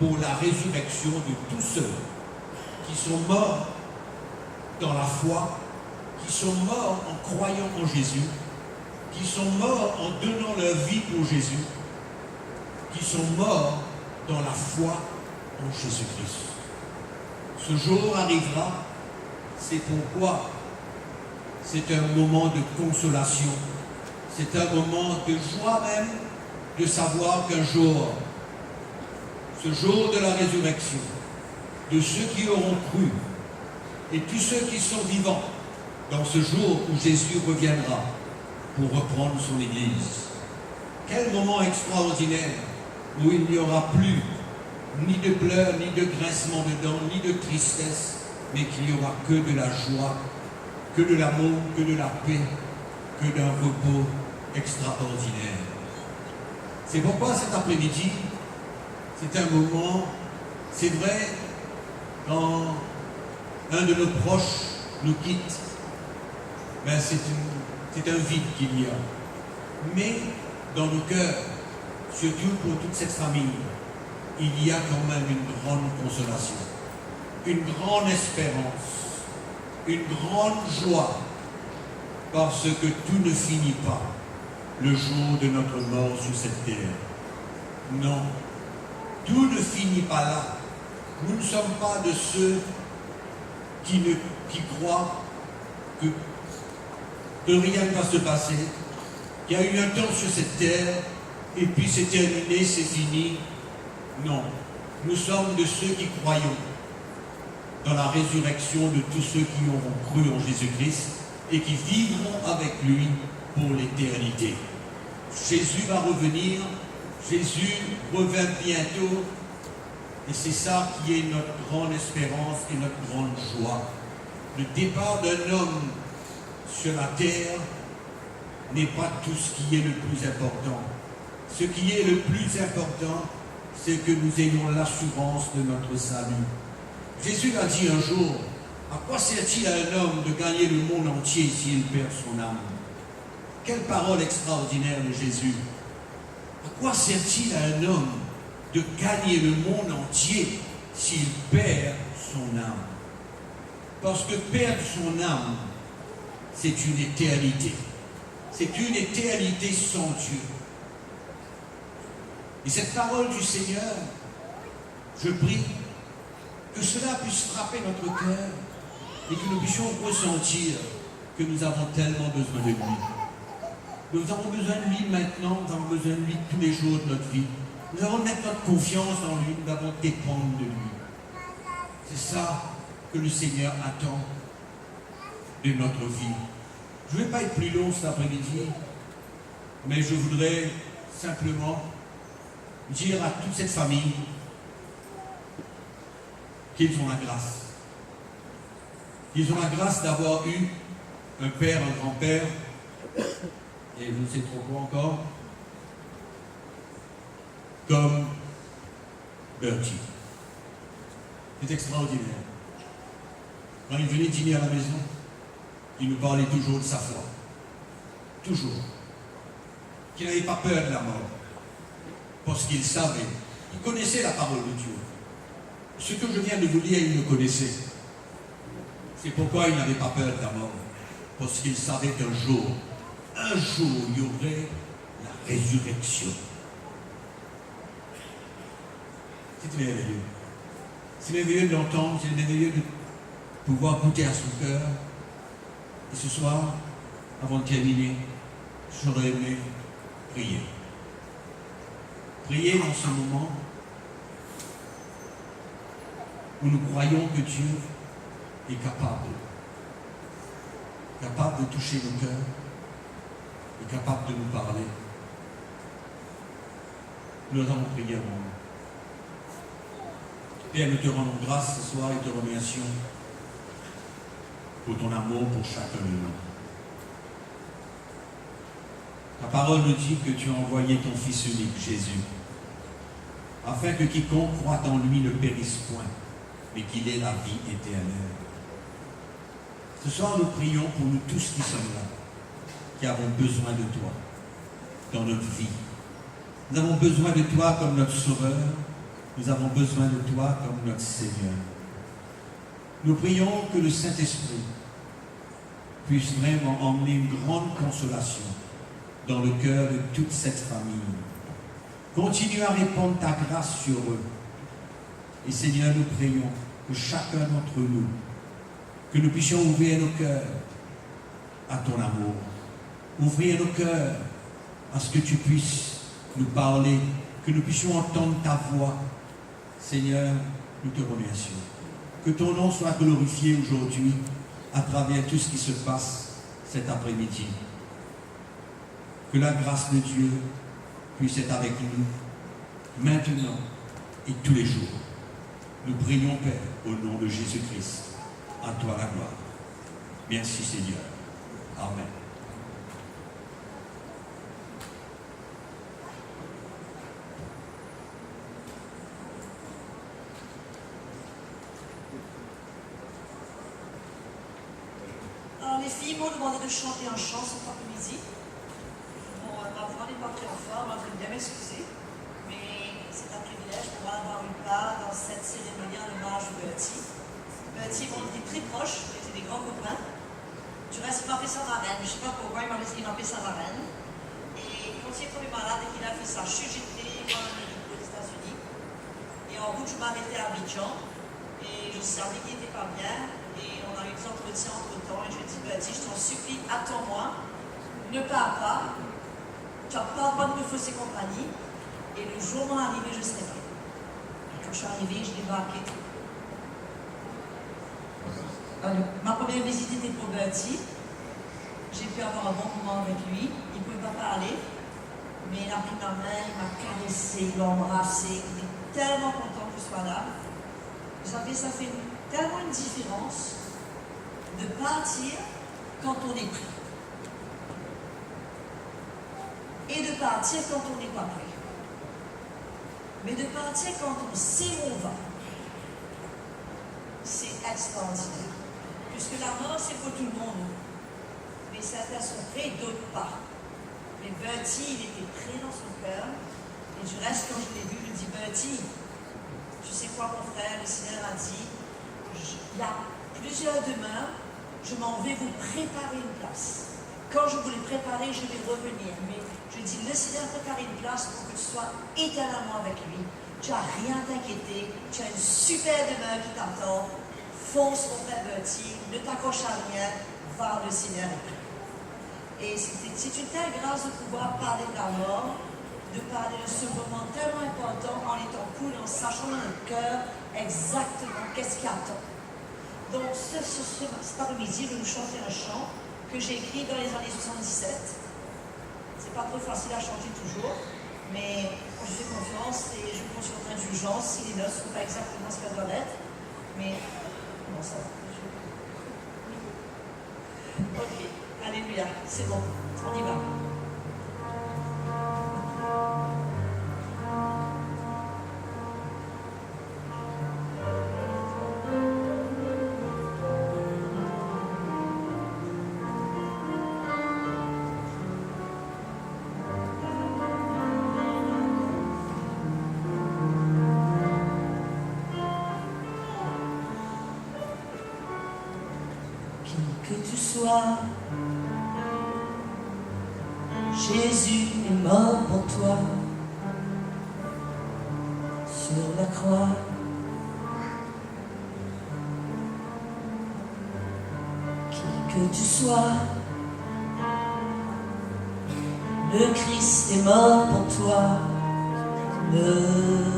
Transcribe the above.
pour la résurrection de tous ceux qui sont morts dans la foi, qui sont morts en croyant en Jésus, qui sont morts en donnant leur vie pour Jésus, qui sont morts dans la foi en Jésus-Christ. Ce jour arrivera, c'est pourquoi c'est un moment de consolation, c'est un moment de joie même de savoir qu'un jour, ce jour de la résurrection, de ceux qui auront cru et tous ceux qui sont vivants dans ce jour où Jésus reviendra pour reprendre son Église. Quel moment extraordinaire où il n'y aura plus ni de pleurs, ni de grincement de dents, ni de tristesse, mais qu'il n'y aura que de la joie, que de l'amour, que de la paix, que d'un repos extraordinaire. C'est pourquoi cet après-midi, c'est un moment, c'est vrai, quand un de nos proches nous quitte, ben c'est un vide qu'il y a. Mais dans nos cœurs, surtout pour toute cette famille, il y a quand même une grande consolation, une grande espérance, une grande joie, parce que tout ne finit pas le jour de notre mort sur cette terre. Non, tout ne finit pas là. Nous ne sommes pas de ceux qui croient que rien ne va se passer, qu'il y a eu un temps sur cette terre, et puis c'est terminé, c'est fini. Non, nous sommes de ceux qui croyons dans la résurrection de tous ceux qui auront cru en Jésus-Christ et qui vivront avec lui pour l'éternité. Jésus va revenir, Jésus revient bientôt, et c'est ça qui est notre grande espérance et notre grande joie. Le départ d'un homme sur la terre n'est pas tout ce qui est le plus important. Ce qui est le plus important, c'est que nous ayons l'assurance de notre salut. Jésus a dit un jour, à quoi sert-il à un homme de gagner le monde entier s'il perd son âme? Quelle parole extraordinaire de Jésus. À quoi sert-il à un homme de gagner le monde entier s'il perd son âme? Parce que perdre son âme, c'est une éternité. C'est une éternité sans Dieu. Et cette parole du Seigneur, je prie que cela puisse frapper notre cœur et que nous puissions ressentir que nous avons tellement besoin de lui. Nous avons besoin de lui maintenant, nous avons besoin de lui tous les jours de notre vie. Nous avons mettre notre confiance en lui, nous avons dépendre de lui. C'est ça que le Seigneur attend de notre vie. Je ne vais pas être plus long cet après-midi, mais je voudrais simplement dire à toute cette famille qu'ils ont la grâce. Qu'ils ont la grâce d'avoir eu un père, un grand-père, et je ne sais trop quoi encore, comme Bertie. C'est extraordinaire. Quand il venait dîner à la maison, il nous parlait toujours de sa foi. Toujours. Qu'il n'avait pas peur de la mort. Parce qu'il savait, il connaissait la parole de Dieu. Ce que je viens de vous dire, il le connaissait. C'est pourquoi il n'avait pas peur de la mort. Parce qu'il savait qu'un jour, il y aurait la résurrection. C'est merveilleux. C'est merveilleux de l'entendre, c'est merveilleux de pouvoir goûter à son cœur. Et ce soir, avant de terminer, j'aurais aimé prier. Prier dans ce moment où nous croyons que Dieu est capable de toucher nos cœurs, est capable de nous parler. Nous allons prier avant. Père, nous te rendons grâce ce soir et te remercions pour ton amour pour chacun de nous. Ta parole nous dit que tu as envoyé ton Fils unique, Jésus, afin que quiconque croit en lui ne périsse point, mais qu'il ait la vie éternelle. Ce soir, nous prions pour nous tous qui sommes là, qui avons besoin de toi dans notre vie. Nous avons besoin de toi comme notre Sauveur, Nous avons besoin de toi comme notre Seigneur. Nous prions que le Saint-Esprit puisse vraiment emmener une grande consolation dans le cœur de toute cette famille. Continue à répandre ta grâce sur eux. Et Seigneur, nous prions que chacun d'entre nous, que nous puissions ouvrir nos cœurs à ton amour. Ouvrir nos cœurs à ce que tu puisses nous parler, que nous puissions entendre ta voix. Seigneur, nous te remercions. Que ton nom soit glorifié aujourd'hui à travers tout ce qui se passe cet après-midi. Que la grâce de Dieu puisse être avec nous maintenant et tous les jours. Nous prions, Père, au nom de Jésus-Christ. À toi la gloire. Merci, Seigneur. Amen. Alors, les filles m'ont demandé de chanter un chant cet après-midi. Bon, ma voix n'est pas très en forme, je vais bien m'excuser. Mais c'est un privilège pour moi d'avoir une part dans cette cérémonie en hommage de Bertie. Bertie, on était très proches, on était des grands copains. Du reste, il m'a fait sa marraine. Je ne sais pas pourquoi, il m'a fait sa marraine. Et quand il est tombé malade et qu'il a fait sa chute, j'étais en Amérique, aux États-Unis. Et en route, je m'arrêtais à Abidjan. Et je savais qu'il n'était pas bien. Et on a eu des entretiens entre-temps. Et je lui ai dit, Bertie, je t'en supplie, attends-moi. Ne pars pas. Tu n'as pas le droit de me fausser compagnie. Et le jour de mon arrivée, je serai là. Quand je suis arrivée, je l'ai débarqué. Ma première visite était pour Bertie. J'ai pu avoir un bon moment avec lui. Il ne pouvait pas parler, mais il a pris ma main, il m'a caressé, il m'a embrassé. Il était tellement content que je sois là. Vous savez, ça fait tellement une différence de partir quand on est prêt. Et de partir quand on n'est pas prêt. Mais de partir quand on sait où on va. C'est extraordinaire. Puisque la mort, c'est pour tout le monde. Mais certains sont prêts, d'autres pas. Mais Bertie, il était prêt dans son cœur. Et du reste, quand je l'ai vu, je lui ai dit, Bertie, tu sais quoi, mon frère, le Seigneur a dit, il y a plusieurs demeures, je m'en vais vous préparer une place. Quand je vous l'ai préparé, je vais revenir. Mais je dis, le Seigneur a préparé une place pour que tu sois éternellement avec lui. Tu n'as rien à t'inquiéter, tu as une super demeure qui t'attend. Fonce, mon frère Bertie, ne t'accroche à rien, va le Seigneur. Et c'est une telle grâce de pouvoir parler de la mort, de parler de ce moment tellement important en étant cool, en sachant dans notre cœur exactement qu'est-ce qui attend. Donc, cet après-midi, je vais vous chanter un chant que j'ai écrit dans les années 77. C'est pas trop facile à chanter toujours, mais je fais confiance et je compte sur votre indulgence si les notes ne sont pas exactement ce qu'elles doivent être. Mais comment ça va? Ok, alléluia, c'est bon, on y va. Que tu sois, Jésus est mort pour toi sur la croix. Qui que tu sois, le Christ est mort pour toi. Ne